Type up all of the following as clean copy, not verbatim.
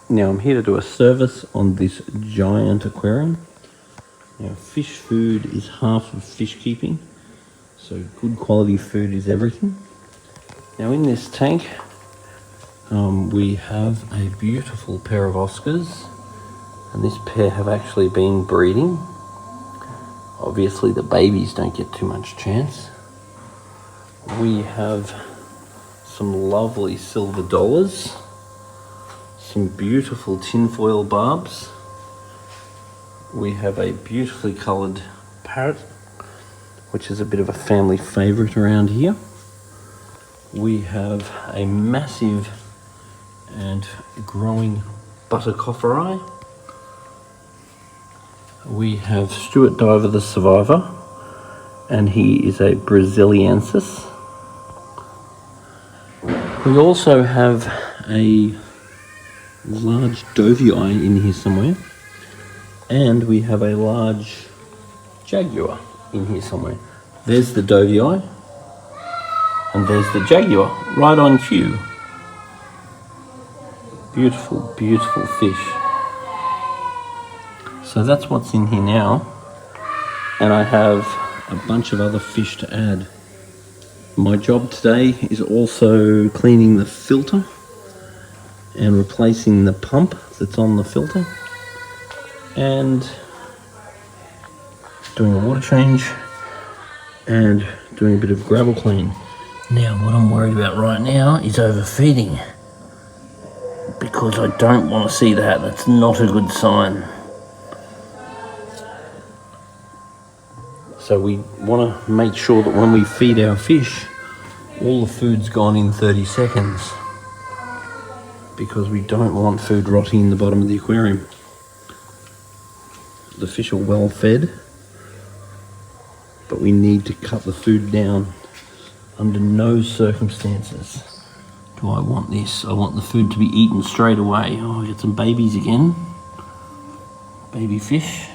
Now I'm here to do a service on this giant aquarium. Now fish food is half of fish keeping, so good quality food is everything. Now in this tank we have a beautiful pair of Oscars, and this pair have actually been breeding. Obviously the babies don't get too much chance. We have some lovely silver dollars, some beautiful tinfoil barbs. We have a beautifully coloured parrot, which is a bit of a family favourite around here. We have a massive and growing buttercofferi. We have Stuart Diver the Survivor, and he is a Braziliensis. We also have a large dovii in here somewhere, and we have a large jaguar in here somewhere. There's the dovii, and there's the jaguar, right on cue. Beautiful, beautiful fish. So that's what's in here now, and I have a bunch of other fish to add. My job today is also cleaning the filter and replacing the pump that's on the filter, and doing a water change and doing a bit of gravel clean. Now what I'm worried about right now is overfeeding, because I don't want to see that. That's not a good sign. So we want to make sure that when we feed our fish, all the food's gone in 30 seconds, because we don't want food rotting in the bottom of the aquarium. The fish are well fed, but we need to cut the food down. Under no circumstances do I want this. I want the food to be eaten straight away. Oh, I got some babies again. Baby fish.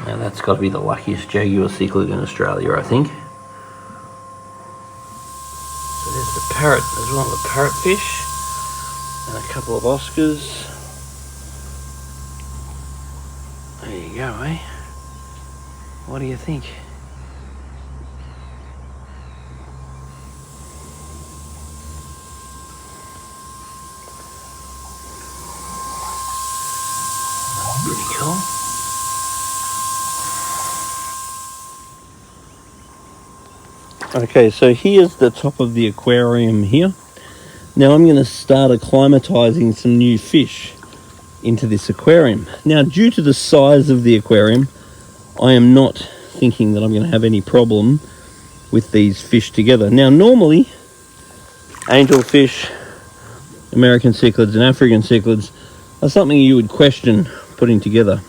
Now that's got to be the luckiest jaguar cichlid in Australia, I think. So there's the parrot as well, the parrotfish, and a couple of Oscars. There you go, eh? What do you think? Pretty cool. Okay, so here's the top of the aquarium here. Now I'm going to start acclimatizing some new fish into this aquarium. Now, due to the size of the aquarium, I am not thinking that I'm going to have any problem with these fish together. Now, normally, angelfish, American cichlids and African cichlids are something you would question putting together.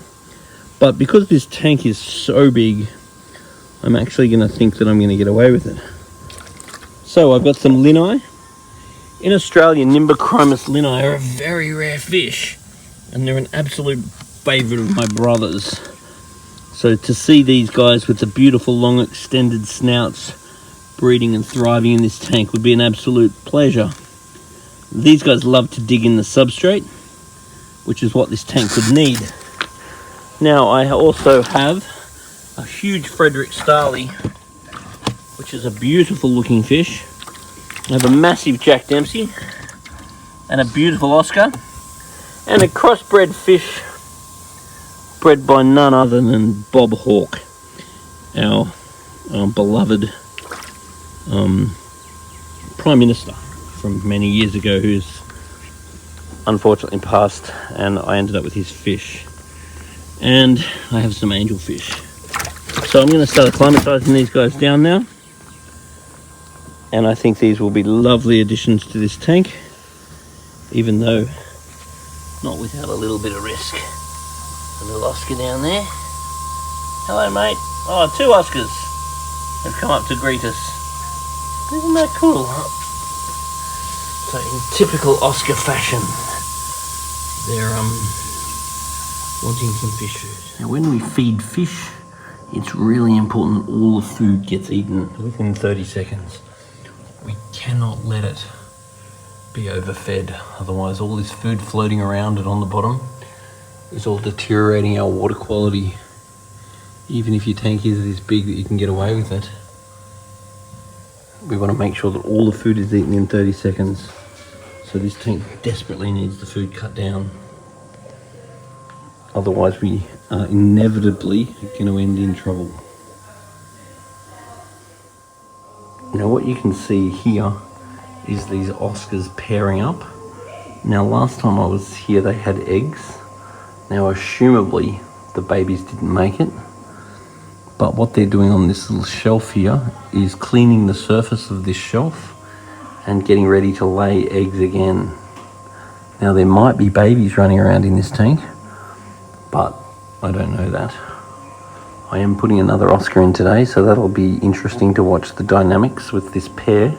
But because this tank is so big, I'm actually going to think that I'm going to get away with it. So I've got some linni. In Australia, Nimbochromis linni are a very rare fish, and they're an absolute favourite of my brother's. So to see these guys with the beautiful long extended snouts breeding and thriving in this tank would be an absolute pleasure. These guys love to dig in the substrate, which is what this tank would need. Now I also have a huge Frederick Starley, which is a beautiful looking fish. I have a massive Jack Dempsey and a beautiful Oscar, and a crossbred fish bred by none other than Bob Hawke, our beloved Prime Minister from many years ago, who's unfortunately passed, and I ended up with his fish. And I have some angelfish. So I'm going to start acclimatizing these guys down now, and I think these will be lovely additions to this tank, even though not without a little bit of risk. A little Oscar down there. Hello, mate. Oh, 2 Oscars have come up to greet us. Isn't that cool? So in typical Oscar fashion, They're wanting some fish food. Now when we feed fish, it's really important that all the food gets eaten within 30 seconds. We cannot let it be overfed, otherwise all this food floating around and on the bottom is all deteriorating our water quality. Even if your tank is this big that you can get away with it, we want to make sure that all the food is eaten in 30 seconds. So this tank desperately needs the food cut down. Otherwise we are inevitably going to end in trouble. Now what you can see here is these Oscars pairing up. Now last time I was here they had eggs. Now assumably the babies didn't make it. But what they're doing on this little shelf here is cleaning the surface of this shelf and getting ready to lay eggs again. Now there might be babies running around in this tank, but I don't know that. I am putting another Oscar in today, so that'll be interesting to watch the dynamics with this pair.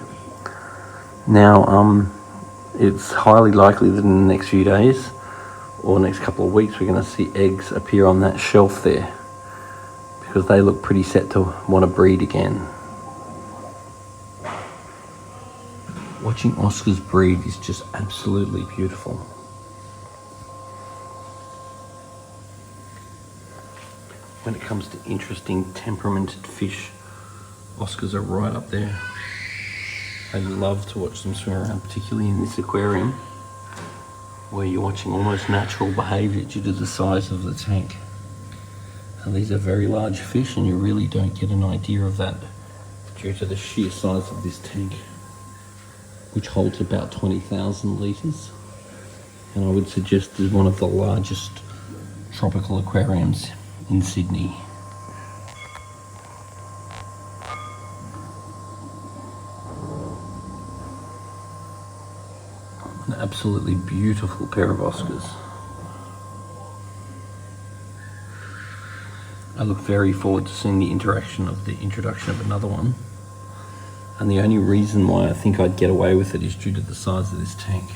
Now, it's highly likely that in the next few days or next couple of weeks we're going to see eggs appear on that shelf there, because they look pretty set to want to breed again. Watching Oscars breed is just absolutely beautiful. When it comes to interesting temperamented fish, Oscars are right up there. I love to watch them swim around, particularly in this aquarium, where you're watching almost natural behaviour due to the size of the tank. And these are very large fish, and you really don't get an idea of that due to the sheer size of this tank, which holds about 20,000 litres. And I would suggest is one of the largest tropical aquariums in Sydney. An absolutely beautiful pair of Oscars. I look very forward to seeing the introduction of another one. And the only reason why I think I'd get away with it is due to the size of this tank.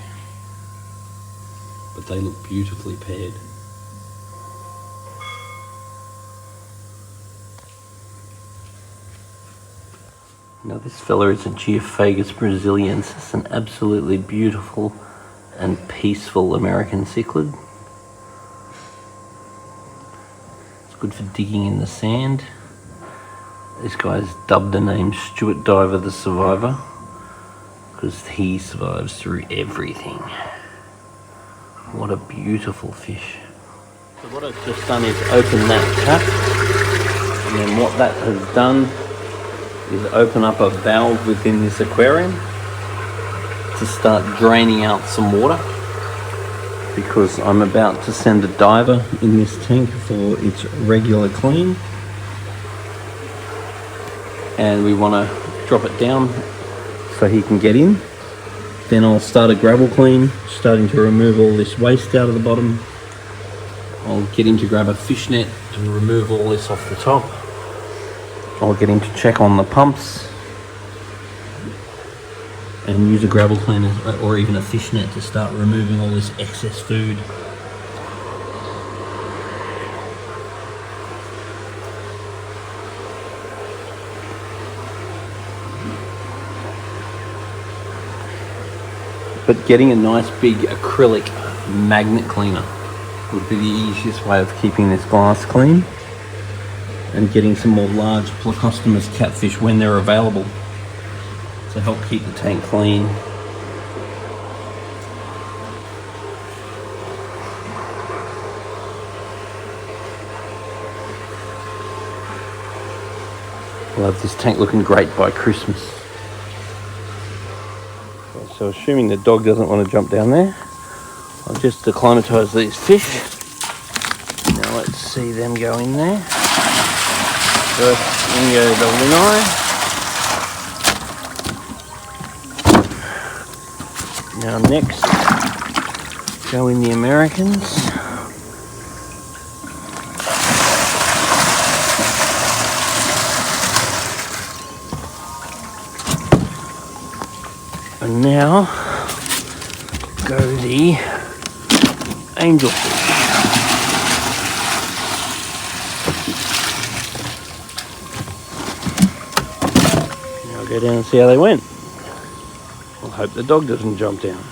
But they look beautifully paired. Now this fella is a Geophagus brasiliensis, an absolutely beautiful and peaceful American cichlid. It's good for digging in the sand. This guy's dubbed the name Stuart Diver the Survivor because he survives through everything. What a beautiful fish. So what I've just done is open that tap, and then what that has done is open up a valve within this aquarium to start draining out some water, because I'm about to send a diver in this tank for its regular clean, and we want to drop it down so he can get in. Then I'll start a gravel clean, starting to remove all this waste out of the bottom. I'll get him to grab a fish net and remove all this off the top. I'll get him to check on the pumps and use a gravel cleaner or even a fish net to start removing all this excess food. But getting a nice big acrylic magnet cleaner would be the easiest way of keeping this glass clean, and getting some more large Plecostomus catfish when they're available to help keep the tank clean. We'll have this tank looking great by Christmas. So assuming the dog doesn't want to jump down there, I'll just acclimatise these fish. Now let's see them go in there. First in go the Linai. Now next go in the Americans. And now go the angelfish. Now I'll go down and see how they went. I'll hope the dog doesn't jump down.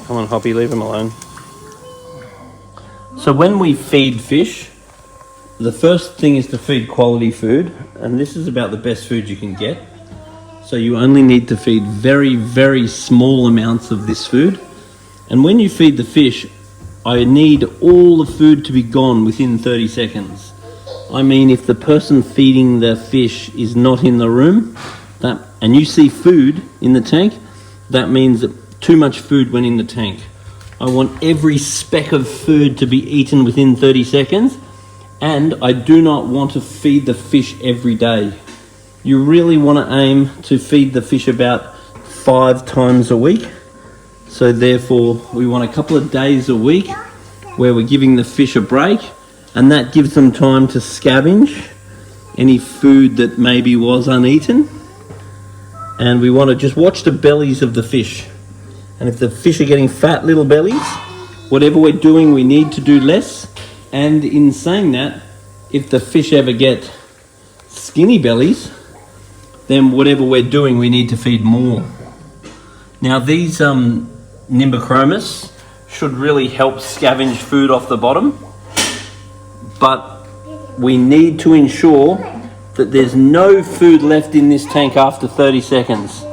Come on, Hoppy, leave him alone. So when we feed fish, the first thing is to feed quality food, and this is about the best food you can get. So you only need to feed very, very small amounts of this food. And when you feed the fish, I need all the food to be gone within 30 seconds. I mean, if the person feeding the fish is not in the room, and you see food in the tank, that means that too much food went in the tank. I want every speck of food to be eaten within 30 seconds, and I do not want to feed the fish every day. You really want to aim to feed the fish about 5 times a week. So therefore, we want a couple of days a week where we're giving the fish a break, and that gives them time to scavenge any food that maybe was uneaten. And we want to just watch the bellies of the fish. And if the fish are getting fat little bellies, whatever we're doing, we need to do less. And in saying that, if the fish ever get skinny bellies, then whatever we're doing, we need to feed more. Now these Nimbochromis should really help scavenge food off the bottom, but we need to ensure that there's no food left in this tank after 30 seconds.